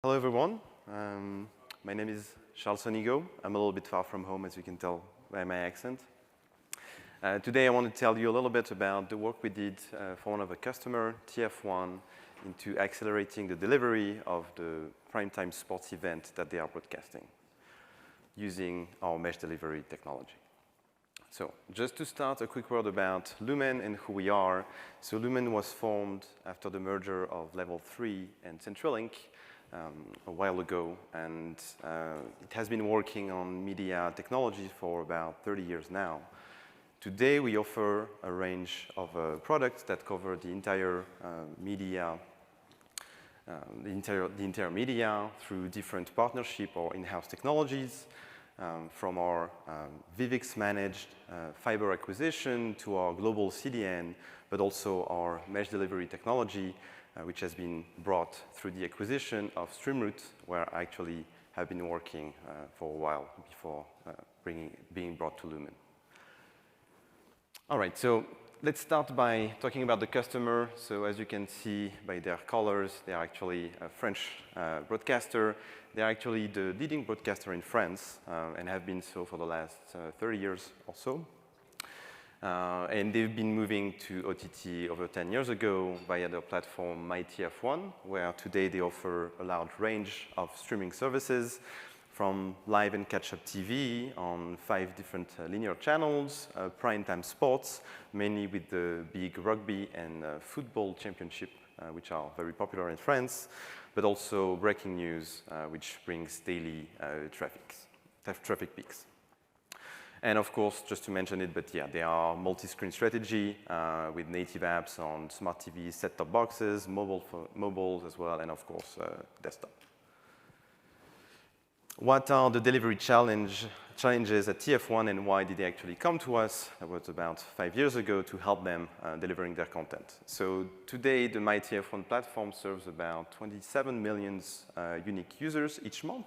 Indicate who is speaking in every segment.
Speaker 1: Hello, everyone. My name is Charles Sonigo. I'm a little bit far from home, as you can tell by my accent. Today, I want to tell you a little bit about the work we did for one of our customers, TF1, into accelerating the delivery of the primetime sports event that they are broadcasting using our mesh delivery technology. So just to start, a quick word about Lumen and who we are. So Lumen was formed after the merger of Level 3 and CenturyLink a while ago, and it has been working on media technology for about 30 years now. Today, we offer a range of products that cover the entire media, through different partnership or in-house technologies, from our Vivix-managed fiber acquisition to our global CDN, but also our mesh delivery technology, which has been brought through the acquisition of StreamRoot, where I actually have been working for a while before being brought to Lumen. All right, so let's start by talking about the customer. So as you can see by their colors, they are actually a French broadcaster. They are actually the leading broadcaster in France and have been so for the last 30 years or so. And they've been moving to OTT over 10 years ago via their platform MyTF1, where today they offer a large range of streaming services, from live and catch-up TV on 5 different linear channels, primetime sports, mainly with the big rugby and football championship, which are very popular in France, but also breaking news, which brings daily traffic peaks. And of course, just to mention it, but yeah, they are multi-screen strategy with native apps on smart TVs, set-top boxes, mobiles as well, and of course, desktop. What are the delivery challenges at TF1, and why did they actually come to us? That was about 5 years ago to help them delivering their content. So today, the MyTF1 platform serves about 27 million unique users each month.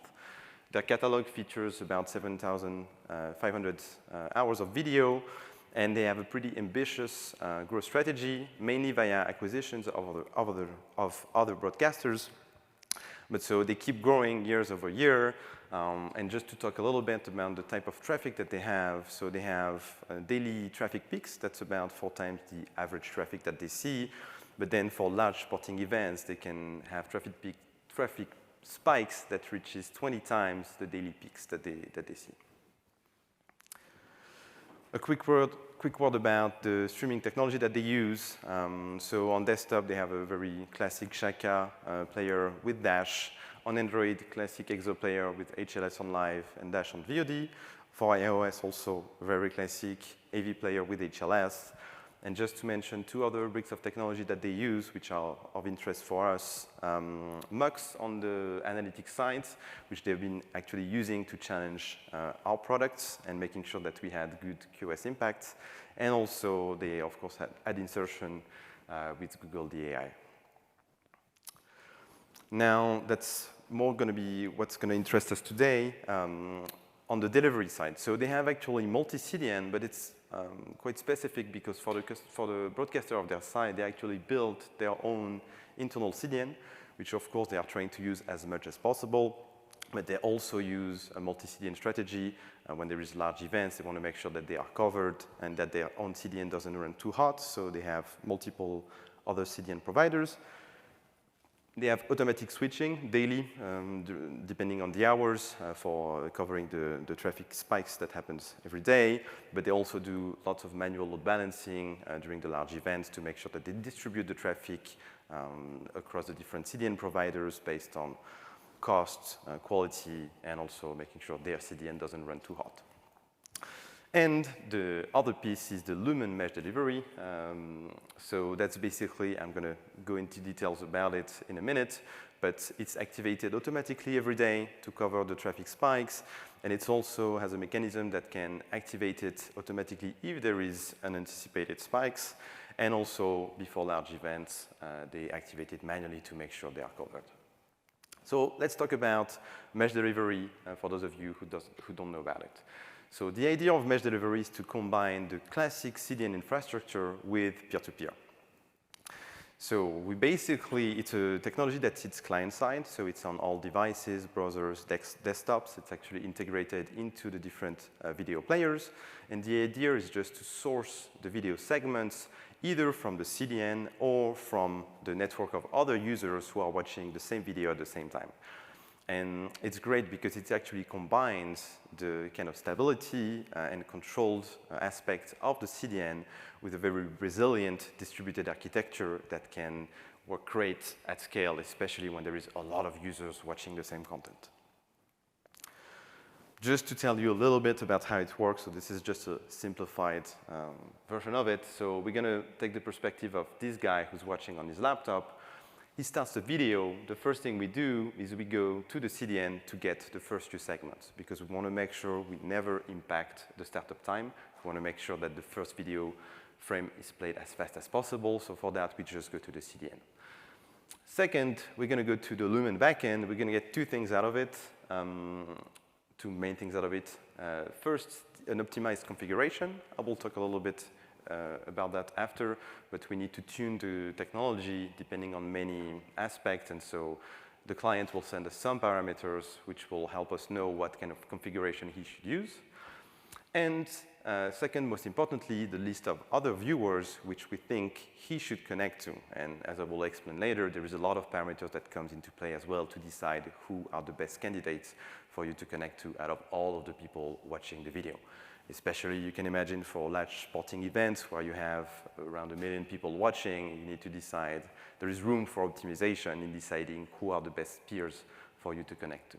Speaker 1: Their catalog features about 7,500 hours of video, and they have a pretty ambitious growth strategy, mainly via acquisitions of other broadcasters. But so they keep growing years over year. And just to talk a little bit about the type of traffic that they have, so they have daily traffic peaks. That's about 4 times the average traffic that they see. But then for large sporting events, they can have traffic spikes that reaches 20 times the daily peaks that they see. A quick word about the streaming technology that they use. So on desktop, they have a very classic Shaka player with Dash. On Android, classic EXO player with HLS on Live and Dash on VOD. For iOS, also very classic AV player with HLS. And just to mention 2 other bricks of technology that they use, which are of interest for us, MUX on the analytics side, which they've been actually using to challenge our products and making sure that we had good QoS impact. And also, they, of course, had ad insertion with Google DAI. Now, that's more going to be what's going to interest us today on the delivery side. So they have actually multi-CDN, but it's quite specific because for the broadcaster of their side, they actually built their own internal CDN, which of course they are trying to use as much as possible. But they also use a multi-CDN strategy. When there is large events, they want to make sure that they are covered and that their own CDN doesn't run too hot. So they have multiple other CDN providers. They have automatic switching daily, depending on the hours for covering the traffic spikes that happens every day. But they also do lots of manual load balancing during the large events to make sure that they distribute the traffic across the different CDN providers based on cost, quality, and also making sure their CDN doesn't run too hot. And the other piece is the Lumen Mesh Delivery. So that's basically, I'm going to go into details about it in a minute, but it's activated automatically every day to cover the traffic spikes. And it also has a mechanism that can activate it automatically if there is unanticipated spikes. And also, before large events, they activate it manually to make sure they are covered. So let's talk about mesh delivery for those of you who don't know about it. So the idea of mesh delivery is to combine the classic CDN infrastructure with peer-to-peer. So we basically, it's a technology that sits client-side, so it's on all devices, browsers, desktops. It's actually integrated into the different video players. And the idea is just to source the video segments either from the CDN or from the network of other users who are watching the same video at the same time. And it's great because it actually combines the kind of stability and controlled aspects of the CDN with a very resilient distributed architecture that can work great at scale, especially when there is a lot of users watching the same content. Just to tell you a little bit about how it works, so this is just a simplified version of it. So we're going to take the perspective of this guy who's watching on his laptop. He starts the video. The first thing we do is we go to the CDN to get the first few segments because we want to make sure we never impact the startup time. We want to make sure that the first video frame is played as fast as possible. So for that, we just go to the CDN. Second, we're going to go to the Lumen backend. We're going to get two things out of it, two main things out of it. First, an optimized configuration. I will talk a little bit about that after, but we need to tune the technology depending on many aspects, and so the client will send us some parameters which will help us know what kind of configuration he should use. And second, most importantly, the list of other viewers which we think he should connect to. And as I will explain later, there is a lot of parameters that comes into play as well to decide who are the best candidates for you to connect to out of all of the people watching the video. Especially, you can imagine for large sporting events where you have around 1 million people watching, you need to decide, there is room for optimization in deciding who are the best peers for you to connect to.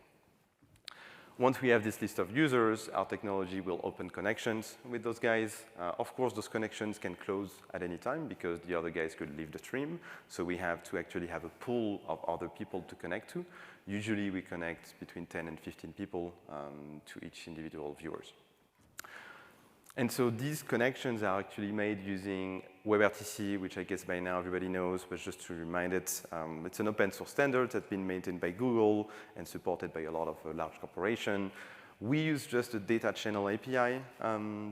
Speaker 1: Once we have this list of users, our technology will open connections with those guys. Of course, those connections can close at any time because the other guys could leave the stream. So we have to actually have a pool of other people to connect to. Usually, we connect between 10 and 15 people to each individual viewers. And so these connections are actually made using WebRTC, which I guess by now everybody knows, but just to remind it, it's an open source standard that's been maintained by Google and supported by a lot of large corporations. We use just the data channel API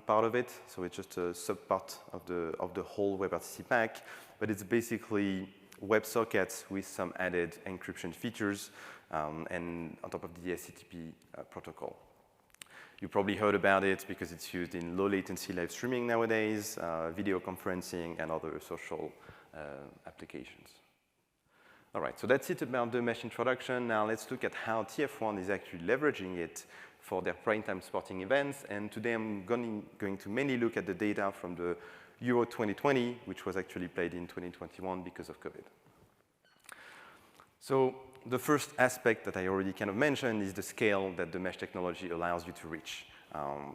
Speaker 1: part of it, so it's just a subpart of the whole WebRTC pack, but it's basically WebSockets with some added encryption features and on top of the HTTP protocol. You probably heard about it because it's used in low latency live streaming nowadays, video conferencing, and other social applications. All right, so that's it about the mesh introduction. Now let's look at how TF1 is actually leveraging it for their primetime sporting events. And today I'm going to mainly look at the data from the Euro 2020, which was actually played in 2021 because of COVID. So the first aspect that I already kind of mentioned is the scale that the mesh technology allows you to reach.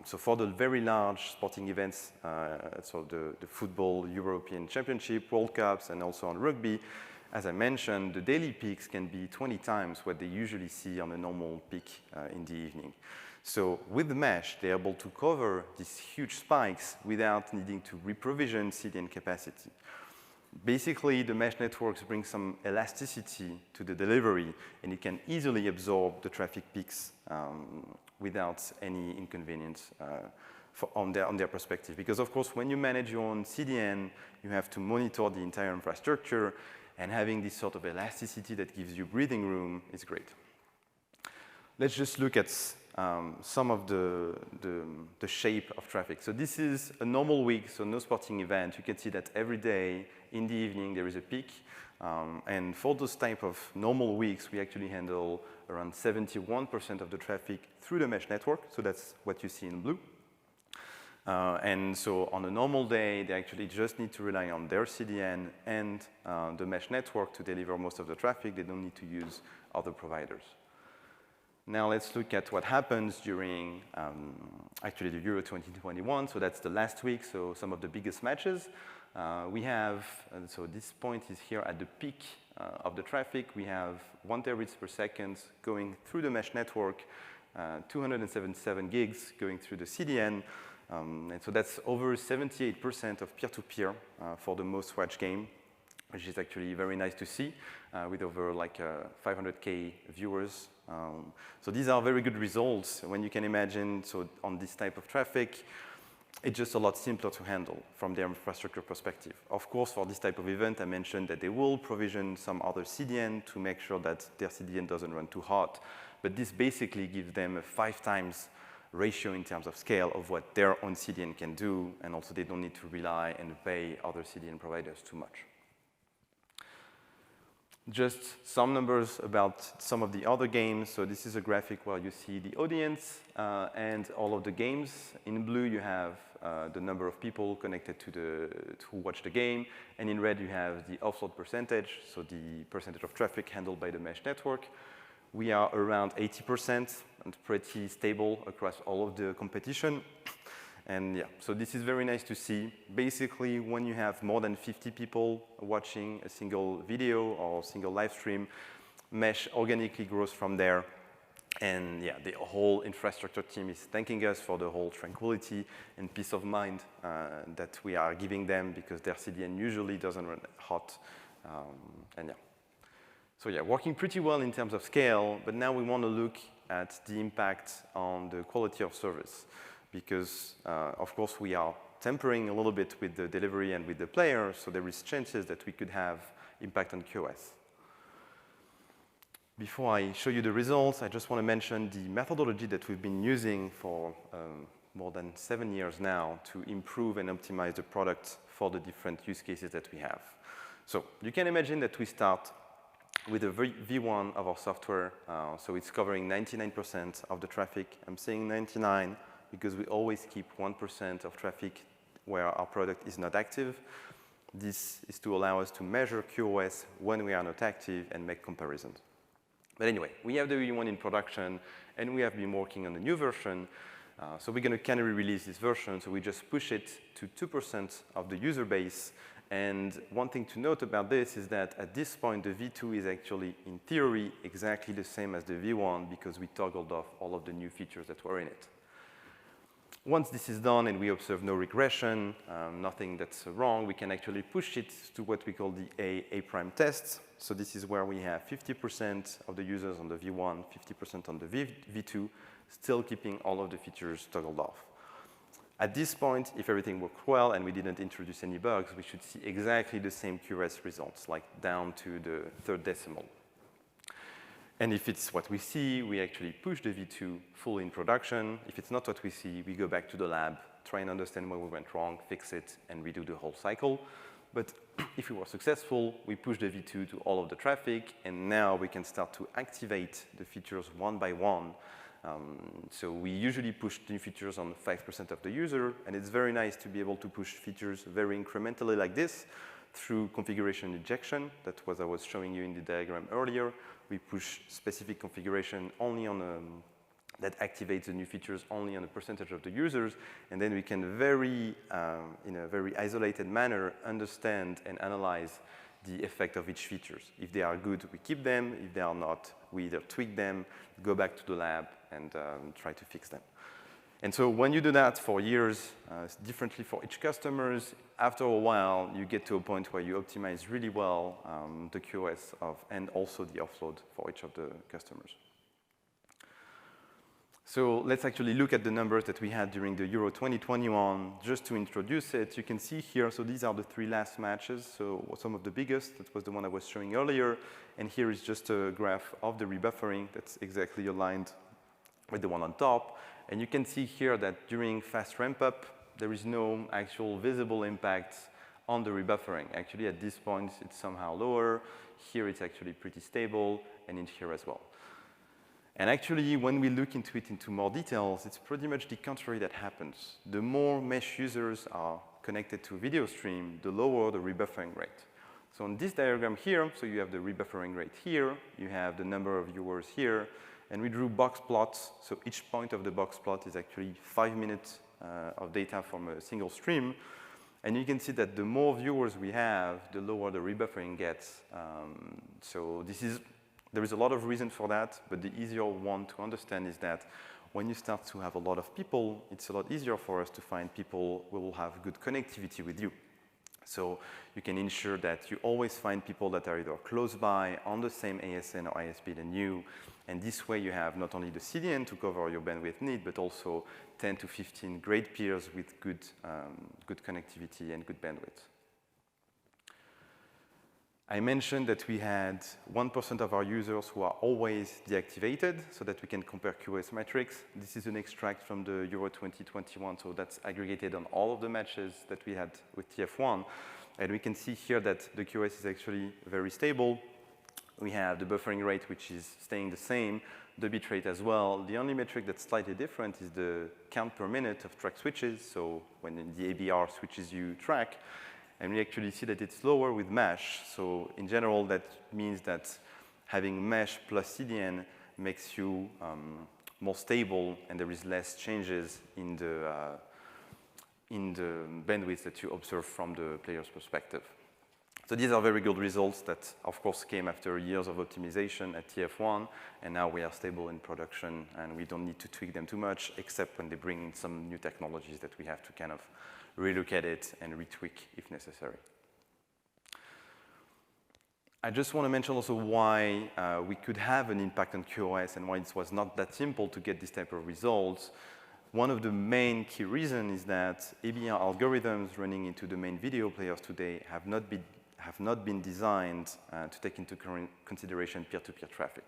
Speaker 1: So for the very large sporting events, so the football, European Championship, World Cups, and also on rugby, as I mentioned, the daily peaks can be 20 times what they usually see on a normal peak in the evening. So with the mesh, they're able to cover these huge spikes without needing to reprovision CDN capacity. Basically, the mesh networks bring some elasticity to the delivery, and it can easily absorb the traffic peaks without any inconvenience on their perspective. Because, of course, when you manage your own CDN, you have to monitor the entire infrastructure, and having this sort of elasticity that gives you breathing room is great. Let's just look at some of the shape of traffic. So this is a normal week, so no sporting event. You can see that every day in the evening there is a peak. And for those type of normal weeks, we actually handle around 71% of the traffic through the mesh network. So that's what you see in blue. And so on a normal day, they actually just need to rely on their CDN and the mesh network to deliver most of the traffic. They don't need to use other providers. Now let's look at what happens during actually the Euro 2021. So that's the last week, so some of the biggest matches. We have, so this point is here at the peak of the traffic. We have 1 terabits per second going through the mesh network, 277 gigs going through the CDN. And so that's over 78% of peer-to-peer for the most watched game, which is actually very nice to see with over like 500K viewers. So these are very good results when you can imagine, so on this type of traffic, it's just a lot simpler to handle from their infrastructure perspective. Of course, for this type of event, I mentioned that they will provision some other CDN to make sure that their CDN doesn't run too hot. But this basically gives them a 5 times ratio in terms of scale of what their own CDN can do, and also they don't need to rely and pay other CDN providers too much. Just some numbers about some of the other games. So this is a graphic where you see the audience and all of the games. In blue, you have the number of people connected to watch the game. And in red, you have the offload percentage, so the percentage of traffic handled by the mesh network. We are around 80% and pretty stable across all of the competition. And yeah, so this is very nice to see. Basically, when you have more than 50 people watching a single video or single live stream, Mesh organically grows from there. And yeah, the whole infrastructure team is thanking us for the whole tranquility and peace of mind that we are giving them, because their CDN usually doesn't run hot. And yeah. So yeah, working pretty well in terms of scale, but now we want to look at the impact on the quality of service. Because, of course, we are tampering a little bit with the delivery and with the player, so there is chances that we could have impact on QoS. Before I show you the results, I just want to mention the methodology that we've been using for more than 7 years now to improve and optimize the product for the different use cases that we have. So you can imagine that we start with a V1 of our software, so it's covering 99% of the traffic. I'm saying 99 because we always keep 1% of traffic where our product is not active. This is to allow us to measure QoS when we are not active and make comparisons. But anyway, we have the V1 in production, and we have been working on the new version. So we're going to canary release this version, so we just push it to 2% of the user base. And one thing to note about this is that at this point, the V2 is actually, in theory, exactly the same as the V1 because we toggled off all of the new features that were in it. Once this is done and we observe no regression, nothing that's wrong, we can actually push it to what we call the A prime test. So this is where we have 50% of the users on the V1, 50% on the V2, still keeping all of the features toggled off. At this point, if everything worked well and we didn't introduce any bugs, we should see exactly the same QoS results, like down to the third decimal. And if it's what we see, we actually push the V2 full in production. If it's not what we see, we go back to the lab, try and understand where we went wrong, fix it, and redo the whole cycle. But if we were successful, we push the V2 to all of the traffic, and now we can start to activate the features one by one. So we usually push new features on 5% of the user, and it's very nice to be able to push features very incrementally like this through configuration injection. That was I was showing you in the diagram earlier. We push specific configuration only on that activates the new features only on a percentage of the users, and then we can in a very isolated manner, understand and analyze the effect of each features. If they are good, we keep them. If they are not, we either tweak them, go back to the lab, and try to fix them. And so when you do that for years, differently for each customer, after a while, you get to a point where you optimize really well the QoS and also the offload for each of the customers. So let's actually look at the numbers that we had during the Euro 2021. Just to introduce it, you can see here, so these are the 3 last matches, so some of the biggest. That was the one I was showing earlier. And here is just a graph of the rebuffering that's exactly aligned with the one on top. And you can see here that during fast ramp-up, there is no actual visible impact on the rebuffering. Actually, at this point, it's somehow lower. Here, it's actually pretty stable, and in here as well. And actually, when we look into it into more details, it's pretty much the contrary that happens. The more mesh users are connected to a video stream, the lower the rebuffering rate. So on this diagram here, so you have the rebuffering rate here, you have the number of viewers here, and we drew box plots. So each point of the box plot is actually 5 minutes of data from a single stream. And you can see that the more viewers we have, the lower the rebuffering gets. So there is a lot of reason for that, but the easier one to understand is that when you start to have a lot of people, it's a lot easier for us to find people who will have good connectivity with you. So you can ensure that you always find people that are either close by, on the same ASN or ISP than you, And this way you have not only the CDN to cover your bandwidth need, but also 10 to 15 great peers with good, good connectivity and good bandwidth. I mentioned that we had 1% of our users who are always deactivated so that we can compare QoS metrics. This is an extract from the Euro 2021, so that's aggregated on all of the matches that we had with TF1. And we can see here that the QoS is actually very stable. We have the buffering rate, which is staying the same, the bit rate as well. The only metric that's slightly different is the count per minute of track switches, so when the ABR switches you track. And we actually see that it's lower with mesh. So in general, that means that having mesh plus CDN makes you more stable, and there is less changes in the bandwidth that you observe from the player's perspective. So these are very good results that, of course, came after years of optimization at TF1, and now we are stable in production, and we don't need to tweak them too much, except when they bring in some new technologies that we have to kind of relook at it and retweak if necessary. I just want to mention also why we could have an impact on QoS and why it was not that simple to get this type of results. One of the main key reasons is that ABR algorithms running into the main video players today have not been designed to take into consideration peer-to-peer traffic.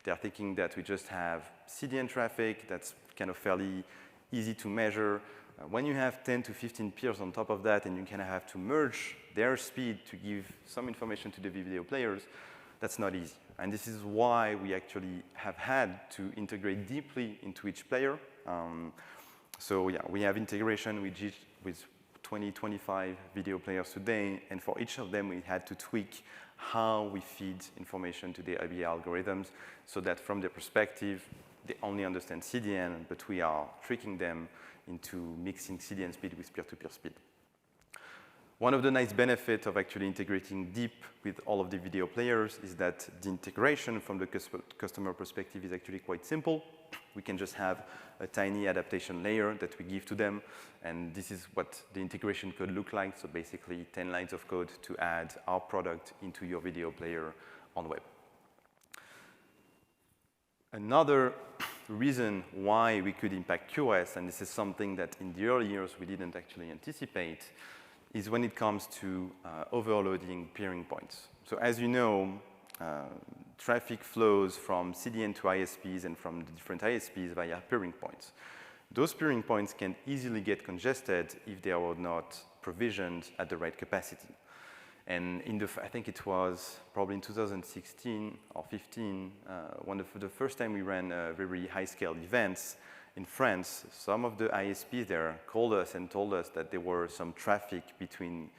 Speaker 1: They are thinking that we just have CDN traffic that's kind of fairly easy to measure. When you have 10 to 15 peers on top of that and you kind of have to merge their speed to give some information to the video players, that's not easy. And this is why we actually have had to integrate deeply into each player. So yeah, we have integration with 20, 25 video players today, and for each of them we had to tweak how we feed information to the ABR algorithms so that from their perspective, they only understand CDN, but we are tricking them into mixing CDN speed with peer-to-peer speed. One of the nice benefits of actually integrating deep with all of the video players is that the integration from the customer perspective is actually quite simple. We can just have a tiny adaptation layer that we give to them, and this is what the integration could look like. So basically 10 lines of code to add our product into your video player on web. Another reason why we could impact QoS, and this is something that in the early years we didn't actually anticipate, is when it comes to overloading peering points. So as you know, traffic flows from CDN to ISPs and from the different ISPs via peering points. Those peering points can easily get congested if they are not provisioned at the right capacity. And I think it was probably in 2016 or 15, the first time we ran very high-scale events in France, some of the ISPs there called us and told us that there were some traffic between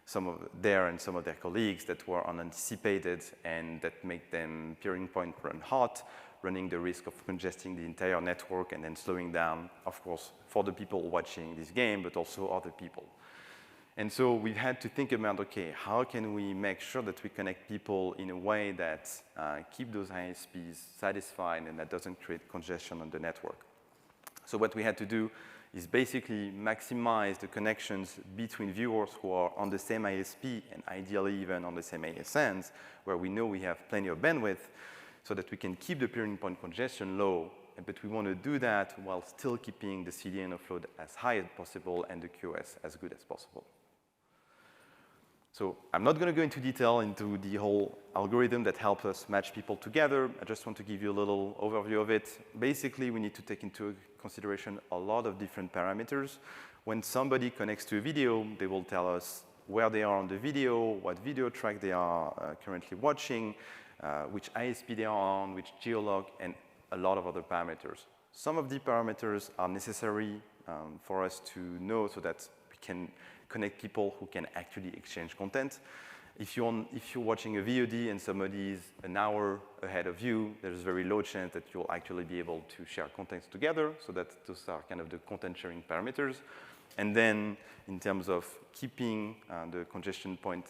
Speaker 1: some of their colleagues that were unanticipated and that made them peering point run hot, running the risk of congesting the entire network and then slowing down, of course, for the people watching this game, but also other people. And so we've had to think about, okay, how can we make sure that we connect people in a way that keep those ISPs satisfied and that doesn't create congestion on the network? So what we had to do is basically maximize the connections between viewers who are on the same ISP and ideally even on the same ASNs, where we know we have plenty of bandwidth, so that we can keep the peering point congestion low. But we want to do that while still keeping the CDN offload as high as possible and the QoS as good as possible. So I'm not going to go into detail into the whole algorithm that helps us match people together. I just want to give you a little overview of it. Basically, we need to take into consideration a lot of different parameters. When somebody connects to a video, they will tell us where they are on the video, what video track they are currently watching, which ISP they are on, which geolog, and a lot of other parameters. Some of the parameters are necessary for us to know so that we can connect people who can actually exchange content. If you're watching a VOD and somebody is an hour ahead of you, there's a very low chance that you'll actually be able to share content together, so that those are kind of the content sharing parameters. And then in terms of keeping the congestion point,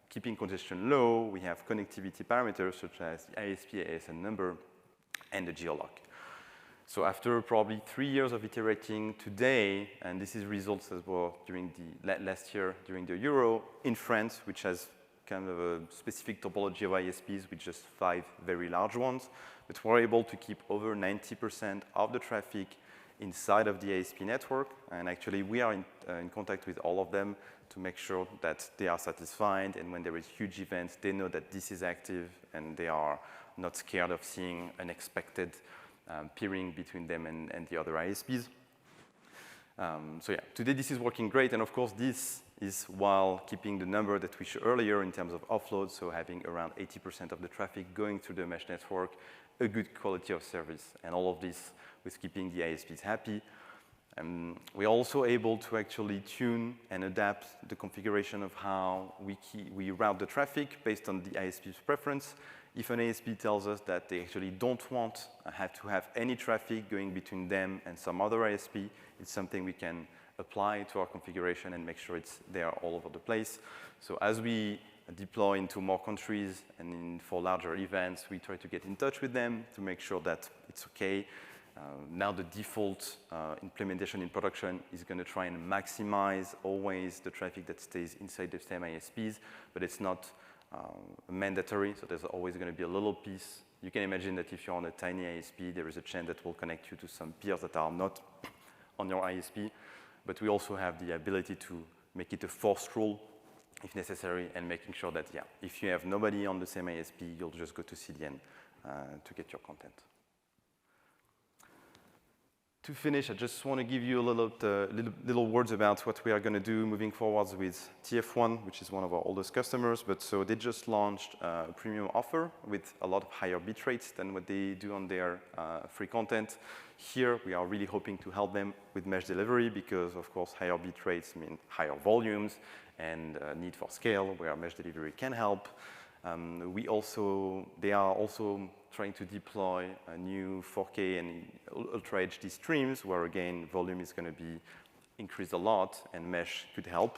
Speaker 1: keeping congestion low, we have connectivity parameters such as the ISP ASN number and the geolog. So after probably 3 years of iterating today, and this is results as well during the last year during the Euro in France, which has kind of a specific topology of ISPs with just 5 very large ones. but we're able to keep over 90% of the traffic inside of the ISP network. And actually, we are in contact with all of them to make sure that they are satisfied. And when there is huge events, they know that this is active and they are not scared of seeing unexpected peering between them and the other ISPs. So yeah, today this is working great. And of course, this is while keeping the number that we showed earlier in terms of offload, so having around 80% of the traffic going through the mesh network, a good quality of service, and all of this with keeping the ISPs happy. We're also able to actually tune and adapt the configuration of how we route the traffic based on the ISP's preference. If an ISP tells us that they actually don't want to have any traffic going between them and some other ISP, it's something we can apply to our configuration and make sure it's there all over the place. So as we deploy into more countries and for larger events, we try to get in touch with them to make sure that it's okay. Now the default implementation in production is going to try and maximize always the traffic that stays inside the same ISPs, but it's not mandatory, so there's always going to be a little piece. You can imagine that if you're on a tiny ISP, there is a chain that will connect you to some peers that are not on your ISP, but we also have the ability to make it a forced rule if necessary, and making sure that, yeah, if you have nobody on the same ISP, you'll just go to CDN to get your content. To finish, I just want to give you a little words about what we are going to do moving forwards with TF1, which is one of our oldest customers. But so they just launched a premium offer with a lot of higher bit rates than what they do on their free content. Here, we are really hoping to help them with mesh delivery because, of course, higher bit rates mean higher volumes and need for scale, where mesh delivery can help. They are also trying to deploy a new 4K and Ultra HD streams, where again, volume is going to be increased a lot, and mesh could help.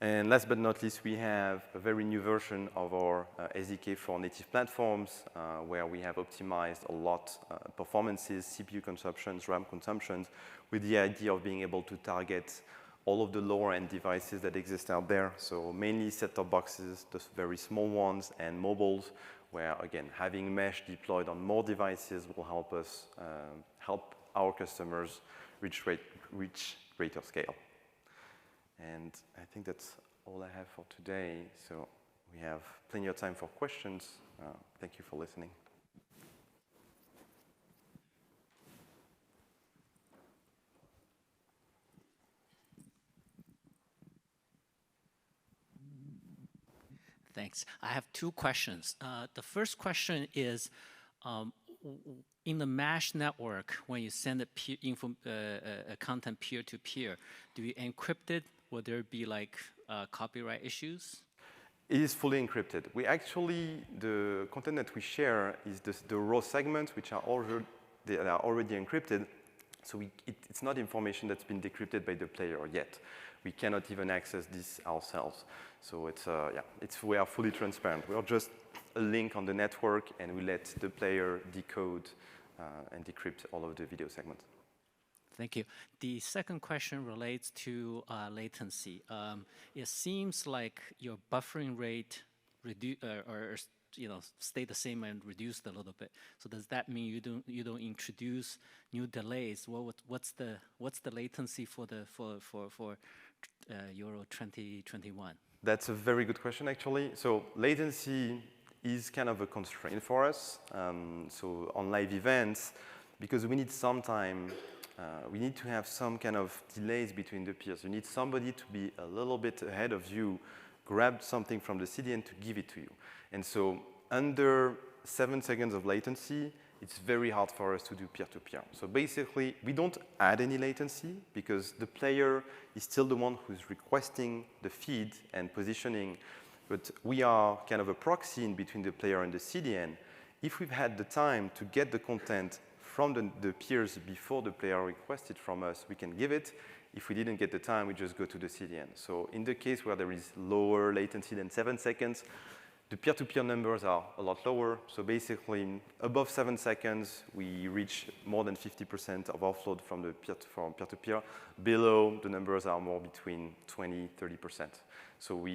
Speaker 1: And last but not least, we have a very new version of our SDK for native platforms, where we have optimized a lot performances, CPU consumptions, RAM consumptions, with the idea of being able to target all of the lower-end devices that exist out there. So mainly set-top boxes, the very small ones, and mobiles, where, again, having mesh deployed on more devices will help us help our customers reach greater scale. And I think that's all I have for today. So we have plenty of time for questions. Thank you for listening.
Speaker 2: Thanks. I have two questions. The first question is, in the mesh network, when you send a content peer-to-peer, do you encrypt it? Will there be like copyright issues?
Speaker 1: It is fully encrypted. The content that we share is the raw segments, which are already encrypted. So it's not information that's been decrypted by the player yet. We cannot even access this ourselves. So we are fully transparent. We are just a link on the network, and we let the player decode and decrypt all of the video segments.
Speaker 2: Thank you. The second question relates to latency. It seems like your buffering rate stay the same and reduced a little bit. So does that mean you don't introduce new delays? What's the latency for Euro 2021?
Speaker 1: That's a very good question, actually. So latency is kind of a constraint for us. So on live events, because we need some time, we need to have some kind of delays between the peers. You need somebody to be a little bit ahead of you, grab something from the CDN to give it to you. And so under 7 seconds of latency, it's very hard for us to do peer-to-peer. So basically, we don't add any latency because the player is still the one who's requesting the feed and positioning, but we are kind of a proxy in between the player and the CDN. If we've had the time to get the content from the peers before the player requested from us, we can give it. If we didn't get the time, we just go to the CDN. So in the case where there is lower latency than 7 seconds, the peer-to-peer numbers are a lot lower. So basically, above 7 seconds, we reach more than 50% of offload from peer-to-peer. Below, the numbers are more between 20, 30%. So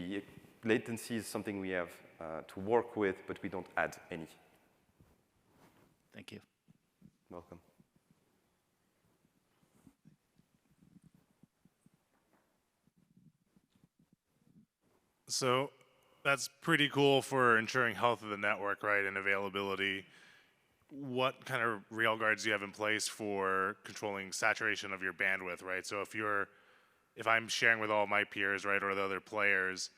Speaker 1: latency is something we have to work with, but we don't add any.
Speaker 2: Thank you.
Speaker 1: Welcome.
Speaker 3: So that's pretty cool for ensuring health of the network, right, and availability. What kind of railguards do you have in place for controlling saturation of your bandwidth, right? So if I'm sharing with all my peers, right, or the other players,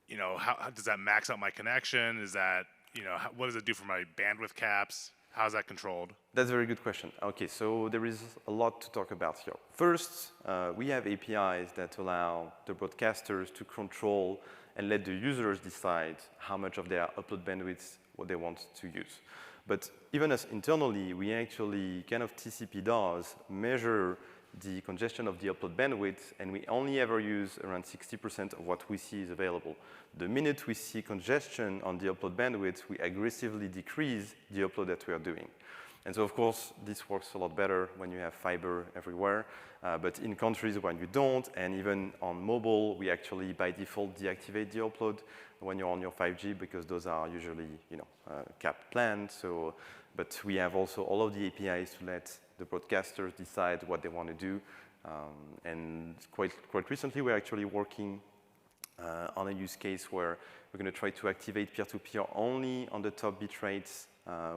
Speaker 3: you know, how does that max out my connection? Is that, you know, what does it do for my bandwidth caps? How's that controlled?
Speaker 1: That's a very good question. Okay, so there is a lot to talk about here. First, we have APIs that allow the broadcasters to control and let the users decide how much of their upload bandwidth what they want to use. But even us internally, we actually kind of TCP does measure the congestion of the upload bandwidth, and we only ever use around 60% of what we see is available. The minute we see congestion on the upload bandwidth, we aggressively decrease the upload that we are doing. And so, of course, this works a lot better when you have fiber everywhere. But in countries where you don't, and even on mobile, we actually, by default, deactivate the upload when you're on your 5G, because those are usually, you know, capped plans. So, but we have also all of the APIs to let the broadcasters decide what they want to do. And quite recently, we're actually working on a use case where we're going to try to activate peer-to-peer only on the top bit rates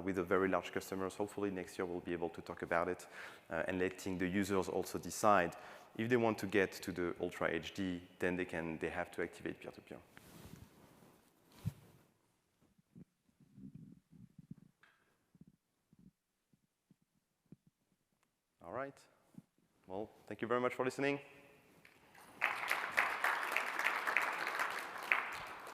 Speaker 1: with a very large customers. Hopefully next year we'll be able to talk about it and letting the users also decide if they want to get to the Ultra HD, then they have to activate peer-to-peer. All right. Well, thank you very much for listening.